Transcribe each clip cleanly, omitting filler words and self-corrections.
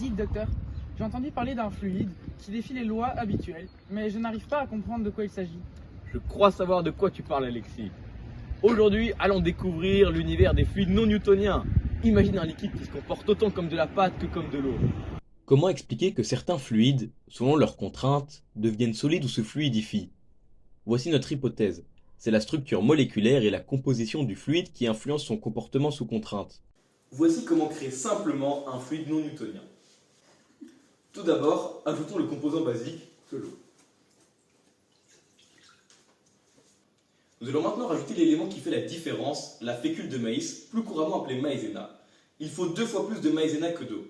Dites, docteur, j'ai entendu parler d'un fluide qui défie les lois habituelles, mais je n'arrive pas à comprendre de quoi il s'agit. Je crois savoir de quoi tu parles, Alexis. Aujourd'hui, allons découvrir l'univers des fluides non newtoniens. Imagine un liquide qui se comporte autant comme de la pâte que comme de l'eau. Comment expliquer que certains fluides, selon leurs contraintes, deviennent solides ou se fluidifient? Voici notre hypothèse. C'est la structure moléculaire et la composition du fluide qui influencent son comportement sous contrainte. Voici comment créer simplement un fluide non newtonien. Tout d'abord, ajoutons le composant basique que l'eau. Nous allons maintenant rajouter l'élément qui fait la différence, la fécule de maïs, plus couramment appelée maïzena. Il faut 2 fois plus de maïzena que d'eau.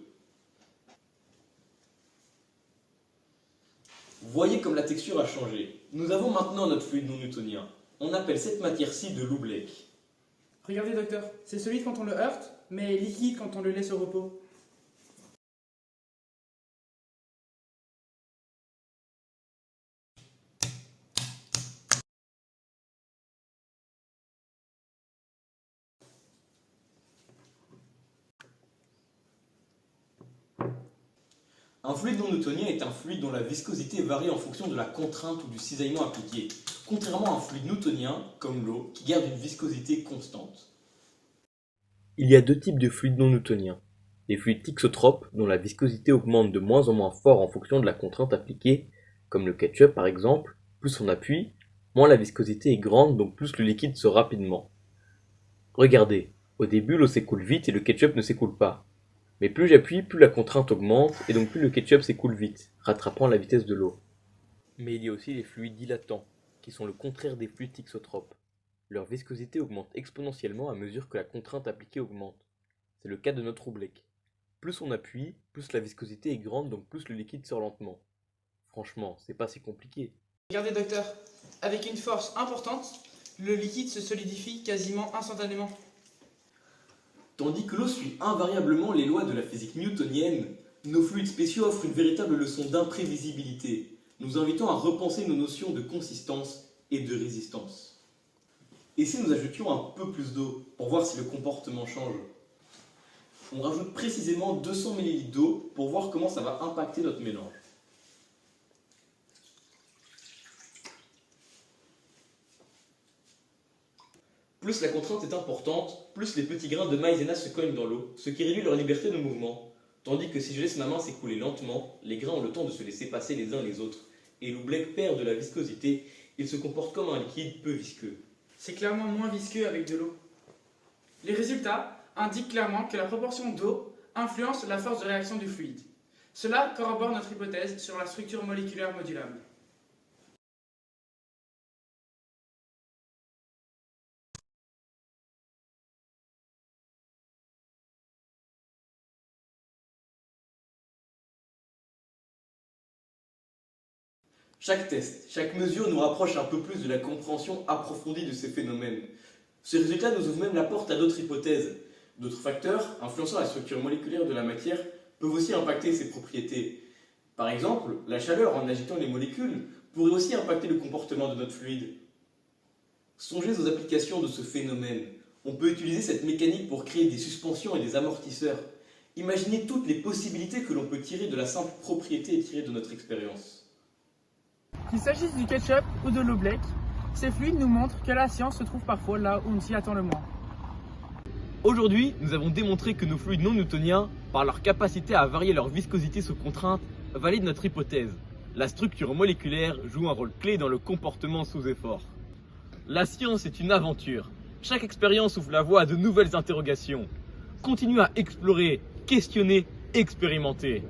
Voyez comme la texture a changé. Nous avons maintenant notre fluide non newtonien. On appelle cette matière-ci de l'oubleck. Regardez, docteur, c'est solide quand on le heurte, mais liquide quand on le laisse au repos. Un fluide non newtonien est un fluide dont la viscosité varie en fonction de la contrainte ou du cisaillement appliqué, contrairement à un fluide newtonien, comme l'eau, qui garde une viscosité constante. Il y a 2 types de fluides non newtoniens. Les fluides thixotropes, dont la viscosité augmente de moins en moins fort en fonction de la contrainte appliquée, comme le ketchup par exemple, plus on appuie, moins la viscosité est grande, donc plus le liquide sort rapidement. Regardez, au début l'eau s'écoule vite et le ketchup ne s'écoule pas. Mais plus j'appuie, plus la contrainte augmente, et donc plus le ketchup s'écoule vite, rattrapant la vitesse de l'eau. Mais il y a aussi les fluides dilatants, qui sont le contraire des fluides thixotropes. Leur viscosité augmente exponentiellement à mesure que la contrainte appliquée augmente. C'est le cas de notre oubleck. Plus on appuie, plus la viscosité est grande, donc plus le liquide sort lentement. Franchement, c'est pas si compliqué. Regardez, docteur, avec une force importante, le liquide se solidifie quasiment instantanément. Tandis que l'eau suit invariablement les lois de la physique newtonienne, nos fluides spéciaux offrent une véritable leçon d'imprévisibilité, nous invitant à repenser nos notions de consistance et de résistance. Et si nous ajoutions un peu plus d'eau pour voir si le comportement change? On rajoute précisément 200 ml d'eau pour voir comment ça va impacter notre mélange. Plus la contrainte est importante, plus les petits grains de maïzena se cognent dans l'eau, ce qui réduit leur liberté de mouvement. Tandis que si je laisse ma main s'écouler lentement, les grains ont le temps de se laisser passer les uns les autres, et l'oubleck perd de la viscosité, il se comporte comme un liquide peu visqueux. C'est clairement moins visqueux avec de l'eau. Les résultats indiquent clairement que la proportion d'eau influence la force de réaction du fluide. Cela corrobore notre hypothèse sur la structure moléculaire modulable. Chaque test, chaque mesure nous rapproche un peu plus de la compréhension approfondie de ces phénomènes. Ce résultat nous ouvre même la porte à d'autres hypothèses. D'autres facteurs, influençant la structure moléculaire de la matière, peuvent aussi impacter ses propriétés. Par exemple, la chaleur en agitant les molécules pourrait aussi impacter le comportement de notre fluide. Songez aux applications de ce phénomène. On peut utiliser cette mécanique pour créer des suspensions et des amortisseurs. Imaginez toutes les possibilités que l'on peut tirer de la simple propriété tirée de notre expérience. Qu'il s'agisse du ketchup ou de l'oubleck, ces fluides nous montrent que la science se trouve parfois là où on s'y attend le moins. Aujourd'hui, nous avons démontré que nos fluides non newtoniens, par leur capacité à varier leur viscosité sous contrainte, valident notre hypothèse. La structure moléculaire joue un rôle clé dans le comportement sous effort. La science est une aventure. Chaque expérience ouvre la voie à de nouvelles interrogations. Continuez à explorer, questionner, expérimenter.